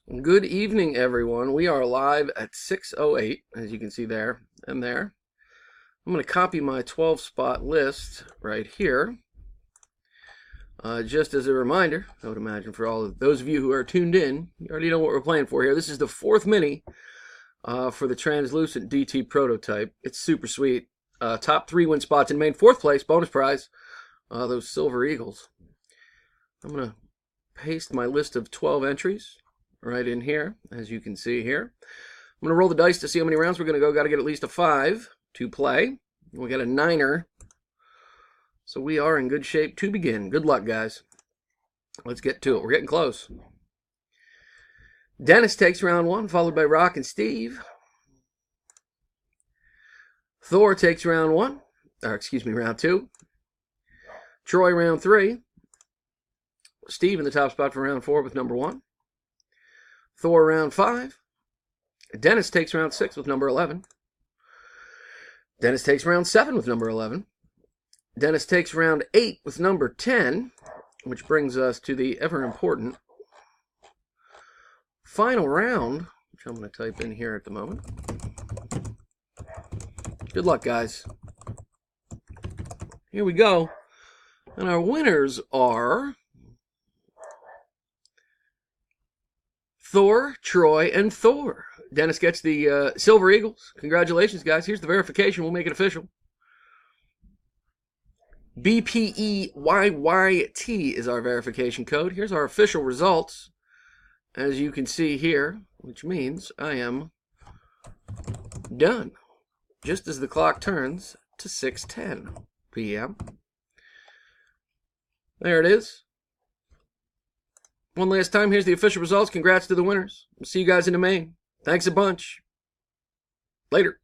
Good evening, everyone. We are live at 6:08, as you can see there and there. I'm going to copy my 12-spot list right here. Just as a reminder, I would imagine for all of those of you who are tuned in, you already know what we're playing for here. This is the fourth mini for the Translucent DT prototype. It's super sweet. Top 3 win spots in main. 4th place, bonus prize, those Silver Eagles. I'm going to paste my list of 12 entries right in here, as you can see here. I'm going to roll the dice to see how many rounds we're going to go. Got to get at least a 5 to play. We got a 9er. So we are in good shape to begin. Good luck, guys. Let's get to it. We're getting close. Dennis takes round 1, followed by Rock and Steve. Thor takes round 1. Round 2. Troy round 3. Steve in the top spot for round 4 with number 1. Thor round 5. Dennis takes round 6 with number 11. Dennis takes round 7 with number 11. Dennis takes round 8 with number 10, which brings us to the ever-important final round, which I'm going to type in here at the moment. Good luck, guys. Here we go. And our winners are Thor, Troy, and Thor. Dennis gets the Silver Eagles. Congratulations, guys. Here's the verification. We'll make it official. BPEYYT is our verification code. Here's our official results, as you can see here, which means I am done. Just as the clock turns to 6:10 p.m. There it is. One last time, here's the official results. Congrats to the winners. We'll see you guys in the main. Thanks a bunch. Later.